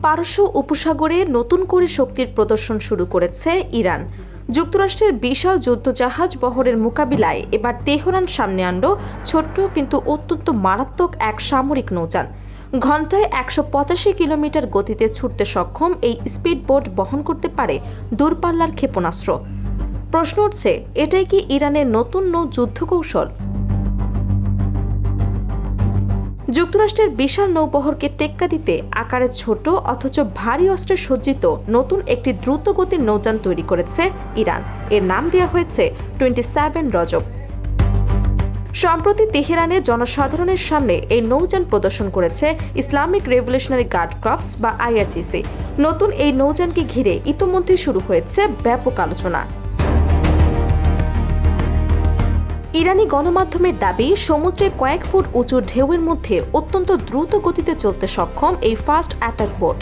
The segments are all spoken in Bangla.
পারস্য উপসাগরে নতুন করে শক্তির প্রদর্শন শুরু করেছে ইরান। যুক্তরাষ্ট্রের বিশাল যুদ্ধজাহাজ বহরের মোকাবিলায় এবার তেহরান সামনে আনল ছোট্ট কিন্তু অত্যন্ত মারাত্মক এক সামরিক নৌযান। ঘণ্টায় ১৮৫ কিলোমিটার গতিতে ছুটতে সক্ষম এই স্পিডবোট বহন করতে পারে দূরপাল্লার ক্ষেপণাস্ত্র। প্রশ্ন উঠছে, এটাই কি ইরানের নতুন নৌ যুদ্ধ কৌশল? যুক্তরাষ্ট্রের বিশাল নৌবহরকে টেক্কা দিতে আকারে ছোট অথচ ভারী অস্ত্রে সজ্জিত নতুন একটি দ্রুতগতির নৌযান তৈরি করেছে ইরান। এর নাম দেওয়া হয়েছে 27 রজব। সম্প্রতি তেহরানে জনসাধারণের সামনে এই নৌযান প্রদর্শন করেছে ইসলামিক রেভলিউশনারি গার্ড কর্পস বা IRGC। নতুন এই নৌযানকে ঘিরে ইতোমধ্যে শুরু হয়েছে ব্যাপক আলোচনা। ইরানি গণমাধ্যমের দাবি, সমুদ্রে কয়েক ফুট উঁচু ঢেউয়ের মধ্যে অত্যন্ত দ্রুত গতিতে চলতে সক্ষম এই ফাস্ট অ্যাটাক বোট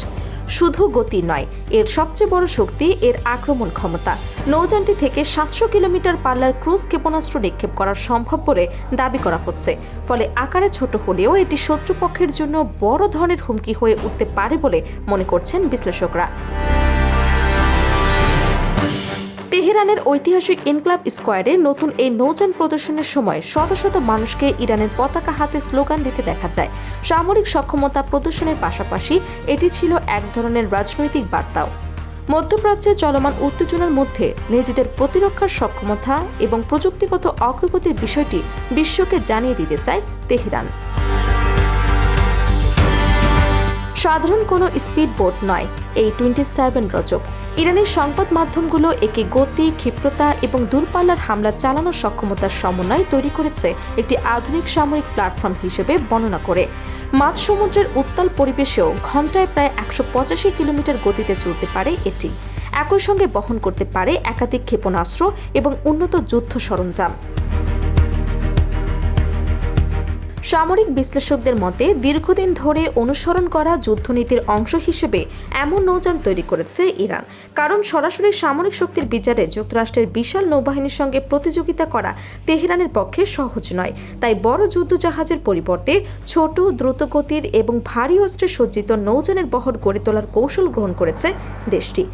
শুধু গতি নয়, এর সবচেয়ে বড় শক্তি এর আক্রমণ ক্ষমতা। নৌযানটি থেকে 700 কিলোমিটার পাল্লার ক্রুজ ক্ষেপণাস্ত্র নিক্ষেপ করা সম্ভব বলে দাবি করা হচ্ছে। ফলে আকারে ছোট হলেও এটি শত্রুপক্ষের জন্য বড় ধরনের হুমকি হয়ে উঠতে পারে বলে মনে করছেন বিশ্লেষকরা। তেহরানের ঐতিহাসিক ইনকলাব স্কোয়ারে নতুন এই নৌযান প্রদর্শনের সময় শত শত মানুষকে ইরানের পতাকা হাতে স্লোগান দিতে দেখা যায়। সামরিক সক্ষমতা প্রদর্শনের পাশাপাশি এটি ছিল এক ধরনের রাজনৈতিক বার্তাও। মধ্যপ্রাচ্যে চলমান উত্তেজনার মধ্যে নিজেদের প্রতিরক্ষার সক্ষমতা এবং প্রযুক্তিগত অগ্রগতির বিষয়টি বিশ্বকে জানিয়ে দিতে চায় তেহরান। সাধারণ কোনো স্পিড বোট নয় এই 27 রজব। ইরানের সংবাদ মাধ্যমগুলো একে গতি, ক্ষিপ্রতা এবং দূরপাল্লার হামলা চালানোর সক্ষমতার সমন্বয় তৈরি করেছে একটি আধুনিক সামরিক প্ল্যাটফর্ম হিসেবে বর্ণনা করে। মাঝ সমুদ্রের উত্তাল পরিবেশেও ঘণ্টায় প্রায় ১৮৫ কিলোমিটার গতিতে চলতে পারে এটি। একই সঙ্গে বহন করতে পারে একাধিক ক্ষেপণাস্ত্র এবং উন্নত যুদ্ধ সরঞ্জাম। সামরিক বিশ্লেষকদের মতে, দীর্ঘদিন ধরে অনুসরণ করা যুদ্ধনীতির অংশ হিসেবে এমন নৌযান তৈরি করেছে ইরান। কারণ সরাসরি সামরিক শক্তির বিচারে যুক্তরাষ্ট্রের বিশাল নৌবাহিনীর সঙ্গে প্রতিযোগিতা করা তেহরানের পক্ষে সহজ নয়। তাই বড় যুদ্ধজাহাজের পরিবর্তে ছোট, দ্রুতগতির এবং ভারী অস্ত্রে সজ্জিত নৌযানের বহর গড়ে তোলার কৌশল গ্রহণ করেছে দেশটি।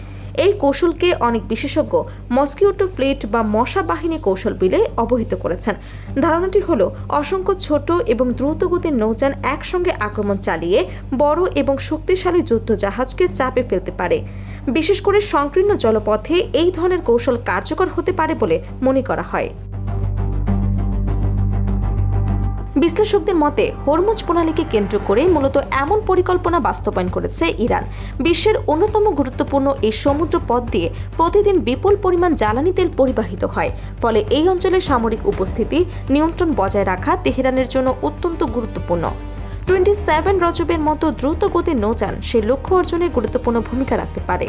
এই কৌশলকে অনেক বিশেষজ্ঞ মস্কিউটো ফ্লিট বা মশা বাহিনী কৌশল বলে অবহিত করেছেন। ধারণাটি হল, অসংখ্য ছোট এবং দ্রুতগতির নৌযান একসঙ্গে আক্রমণ চালিয়ে বড় এবং শক্তিশালী যুদ্ধজাহাজকে চাপে ফেলতে পারে। বিশেষ করে সংকীর্ণ জলপথে এই ধরনের কৌশল কার্যকর হতে পারে বলে মনে করা হয়। বিশ্লেষকদের মতে, হরমুজ প্রণালীকে কেন্দ্র করে মূলত এমন পরিকল্পনা বাস্তবায়ন করেছে ইরান। বিশ্বের অন্যতম গুরুত্বপূর্ণ এই সমুদ্র পথ দিয়ে প্রতিদিন বিপুল পরিমাণ জ্বালানি তেল পরিবাহিত হয়। ফলে এই অঞ্চলে সামরিক উপস্থিতি নিয়ন্ত্রণ বজায় রাখা তেহরানের জন্য অত্যন্ত গুরুত্বপূর্ণ। 27 রজবের মতো দ্রুত গতির নৌযান সেই লক্ষ্য অর্জনে গুরুত্বপূর্ণ ভূমিকা রাখতে পারে।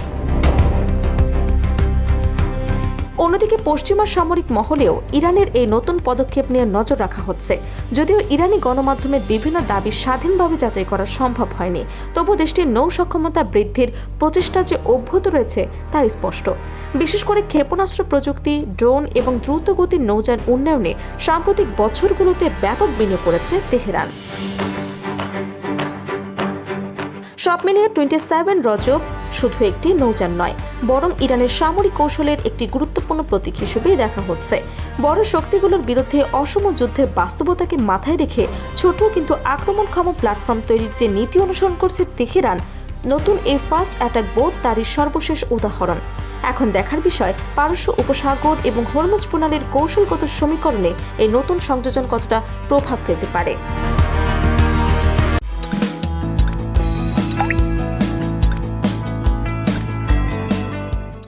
অন্যদিকে পশ্চিমা সামরিক মহলেও ইরানের এই নতুন পদক্ষেপ নিয়ে নজর রাখা হচ্ছে। যদিও ইরানি গণমাধ্যমের বিভিন্ন দাবি স্বাধীনভাবে যাচাই করা সম্ভব হয়নি, তবু দেশটির নৌ সক্ষমতা বৃদ্ধির প্রচেষ্টা যে অব্যাহত রয়েছে তা স্পষ্ট। বিশেষ করে ক্ষেপণাস্ত্র প্রযুক্তি, ড্রোন এবং দ্রুতগতির নৌযান উন্নয়নে সাম্প্রতিক বছরগুলোতে ব্যাপক বিনিয়োগ করেছে তেহরান। সব মিলিয়ে 27 রজব শুধু একটি নৌযান নয়, বরং ইরানের সামরিক কৌশলের একটি গুরুত্বপূর্ণ প্রতীক হিসেবেই দেখা হচ্ছে। বড় শক্তিগুলোর বিরুদ্ধে অসম যুদ্ধের বাস্তবতাকে মাথায় রেখে ছোট কিন্তু আক্রমণক্ষম প্ল্যাটফর্ম তৈরির যে নীতি অনুসরণ করছে তেহরান, নতুন এই ফাস্ট অ্যাটাক বোট তারই সর্বশেষ উদাহরণ। এখন দেখার বিষয়, পারস্য উপসাগর এবং হরমুজ প্রণালীর কৌশলগত সমীকরণে এই নতুন সংযোজন কতটা প্রভাব ফেলতে পারে।